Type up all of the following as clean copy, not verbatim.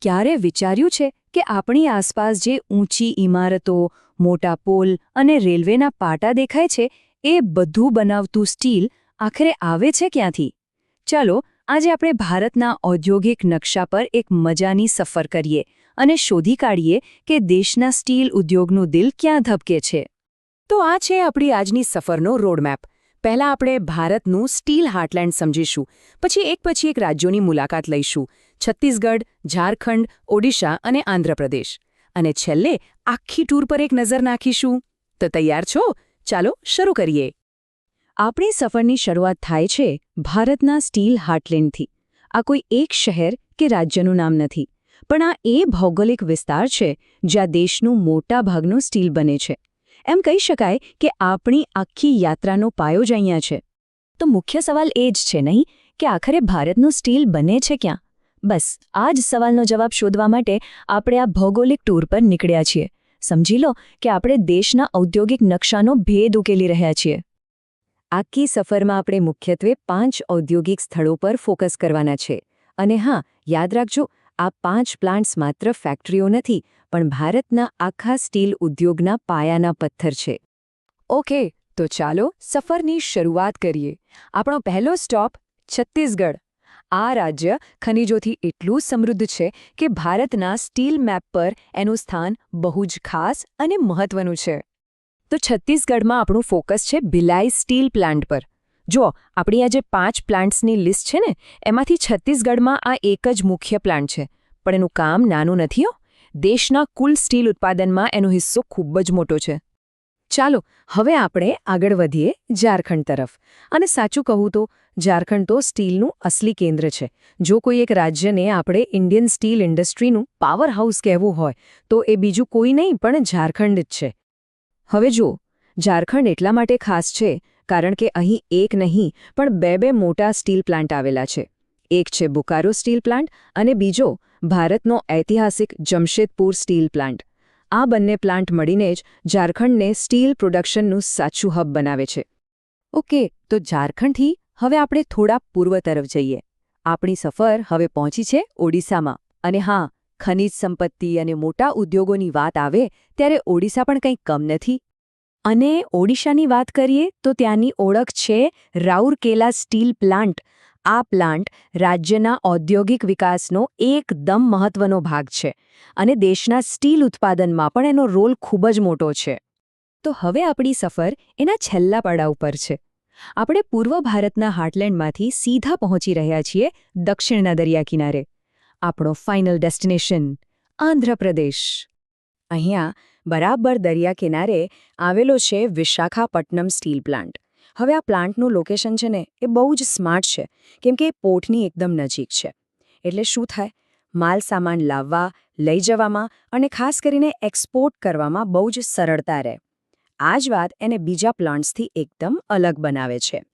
ક્યારે વિચાર્યું છે કે આપણી આસપાસ જે ઊંચી ઇમારતો, મોટા પોલ અને રેલવેના પાટા દેખાય છે એ બધું બનાવતું સ્ટીલ આખરે આવે છે ક્યાંથી? ચાલો આજે આપણે ભારતના ઔદ્યોગિક નકશા પર એક મજાની સફર કરીએ અને શોધી કાઢીએ કે દેશના સ્ટીલ ઉદ્યોગનું દિલ ક્યાં ધબકે છે. તો આ છે આપણી આજની સફરનો રોડમેપ. પહેલાં આપણે ભારતનું સ્ટીલ હાર્ટલેન્ડ સમજીશું, પછી એક રાજ્યોની મુલાકાત લઈશું: છત્તીસગઢ, ઝારખંડ, ઓડિશા અને આંધ્રપ્રદેશ. અને છેલ્લે આખી ટૂર પર એક નજર નાખીશું. તો તૈયાર છો? ચાલો શરૂ કરીએ. આપણી સફરની શરૂઆત થાય છે ભારતના સ્ટીલ હાર્ટલેન્ડથી. આ કોઈ એક શહેર કે રાજ્યનું નામ નથી, પણ આ એ ભૌગોલિક વિસ્તાર છે જ્યાં દેશનું મોટા ભાગનું સ્ટીલ બને છે. એમ કહી શકાય કે આપણી આખી યાત્રાનો પાયો જ અહીંયા છે. તો મુખ્ય સવાલ એ જ છે નહીં કે આખરે ભારતનું સ્ટીલ બને છે ક્યાં? બસ આ જ સવાલનો જવાબ શોધવા માટે આપણે આ ભૌગોલિક ટૂર પર નીકળ્યા છીએ. સમજી લો કે આપણે દેશના ઔદ્યોગિક નકશાનો ભેદ ઉકેલી રહ્યા છીએ. આખી સફરમાં આપણે મુખ્યત્વે 5 ઔદ્યોગિક સ્થળો પર ફોકસ કરવાના છે. અને હા, યાદ રાખજો, આ 5 પ્લાન્ટ્સ માત્ર ફેક્ટરીઓ નથી, પણ ભારતના આખા સ્ટીલ ઉદ્યોગના પાયાના પથ્થર છે. ઓકે, તો ચાલો સફરની શરૂઆત કરીએ. આપણો પહેલો સ્ટોપ છત્તીસગઢ. આ રાજ્ય ખનિજોથી એટલું સમૃદ્ધ છે કે ભારતના સ્ટીલ મેપ પર એનું સ્થાન બહુ જ ખાસ અને મહત્વનું છે. તો છત્તીસગઢમાં આપણું ફોકસ છે ભિલાઈ સ્ટીલ પ્લાન્ટ પર. જુઓ, આપણી આ જે 5 પ્લાન્ટ્સની લિસ્ટ છે ને, એમાંથી છત્તીસગઢમાં આ એક જ મુખ્ય પ્લાન્ટ છે, પણ એનું કામ નાનું નથી હો. દેશના કુલ સ્ટીલ ઉત્પાદનમાં એનો હિસ્સો ખૂબ જ મોટો છે. ચાલો હવે આપણે આગળ વધીએ ઝારખંડ તરફ. અને સાચું કહું તો ઝારખંડ તો સ્ટીલનું અસલી કેન્દ્ર છે. જો કોઈ એક રાજ્યને આપણે ઇન્ડિયન સ્ટીલ ઇન્ડસ્ટ્રીનું પાવર હાઉસ કહેવું હોય તો એ બીજું કોઈ નહીં પણ ઝારખંડ જ છે. હવે જુઓ, ઝારખંડ એટલા માટે ખાસ છે કારણ કે અહીં એક નહીં પણ બે મોટા સ્ટીલ પ્લાન્ટ આવેલા છે. એક છે બોકારો સ્ટીલ પ્લાન્ટ અને બીજો ભારતનો ઐતિહાસિક જમશેદપુર સ્ટીલ પ્લાન્ટ. આ બંને પ્લાન્ટ મળીને જ ઝારખંડને સ્ટીલ પ્રોડક્શનનું સાચું હબ બનાવે છે. ઓકે, તો ઝારખંડથી હવે આપણે થોડા પૂર્વ તરફ જઈએ. આપણી સફર હવે પહોંચી છે ઓડિશામાં. અને હા, ખનિજ સંપત્તિ અને મોટા ઉદ્યોગોની વાત આવે ત્યારે ઓડિશા પણ કંઈ કમ નથી. અને ઓડિશાની વાત કરીએ તો ત્યાંની ઓળખ છે રાઉરકેલા સ્ટીલ પ્લાન્ટ. આ પ્લાન્ટ રાજ્યના ઔદ્યોગિક વિકાસનો એકદમ મહત્વનો ભાગ છે અને દેશના સ્ટીલ ઉત્પાદનમાં પણ એનો રોલ ખૂબ જ મોટો છે. તો હવે આપણી સફર એના છેલ્લા પડાવ પર છે. આપણે પૂર્વ ભારતના હાર્ટલેન્ડમાંથી સીધા પહોંચી રહ્યા છીએ દક્ષિણના દરિયા કિનારે. આપણો ફાઇનલ ડેસ્ટિનેશન આંધ્રપ્રદેશ. અહીંયા બરાબર દરિયા કિનારે આવેલો છે વિશાખાપટ્ટનમ સ્ટીલ પ્લાન્ટ. હવે આ પ્લાન્ટનું લોકેશન છે ને એ બહુ જ સ્માર્ટ છે, કેમ કે એ પોર્ટની એકદમ નજીક છે. એટલે શું થાય, માલ સામાન લાવવા, લઈ જવામાં અને ખાસ કરીને એક્સપોર્ટ કરવામાં બહુ જ સરળતા રહે. આ જ વાત એને બીજા પ્લાન્ટ્સથી એકદમ અલગ બનાવે છે.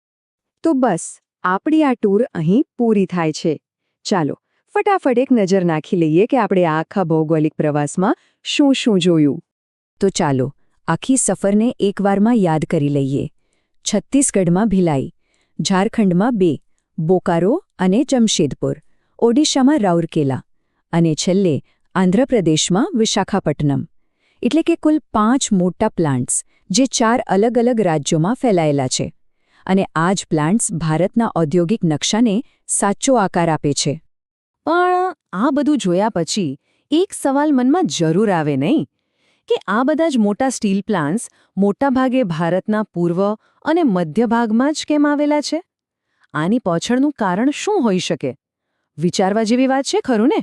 તો બસ આપણી આ ટૂર અહીં પૂરી થાય છે. ચાલો ફટાફટ એક નજર નાખી લઈએ કે આપણે આ આખા ભૌગોલિક પ્રવાસમાં શું શું જોયું. તો ચાલો આખી સફરને એકવારમાં યાદ કરી લઈએ. છત્તીસગઢમાં ભિલાઈ, ઝારખંડમાં 2, બોકારો અને જમશેદપુર, ઓડિશામાં રાઉરકેલા અને છેલ્લે આંધ્રપ્રદેશમાં વિશાખાપટ્ટનમ. એટલે કે કુલ 5 મોટા પ્લાન્ટ્સ જે 4 અલગ-અલગ રાજ્યોમાં ફેલાયેલા છે. અને આ જ પ્લાન્ટ્સ ભારતના ઔદ્યોગિક નકશાને સાચો આકાર આપે છે. પણ આ બધું જોયા પછી એક સવાલ મનમાં જરૂર આવે નહીં કે આ બધા જ મોટા સ્ટીલ પ્લાન્ટ્સ મોટાભાગે ભારતના પૂર્વ અને મધ્ય ભાગમાં જ કેમ આવેલા છે? આની પાછળનું કારણ શું હોઈ શકે? વિચારવા જેવી વાત છે, ખરું ને?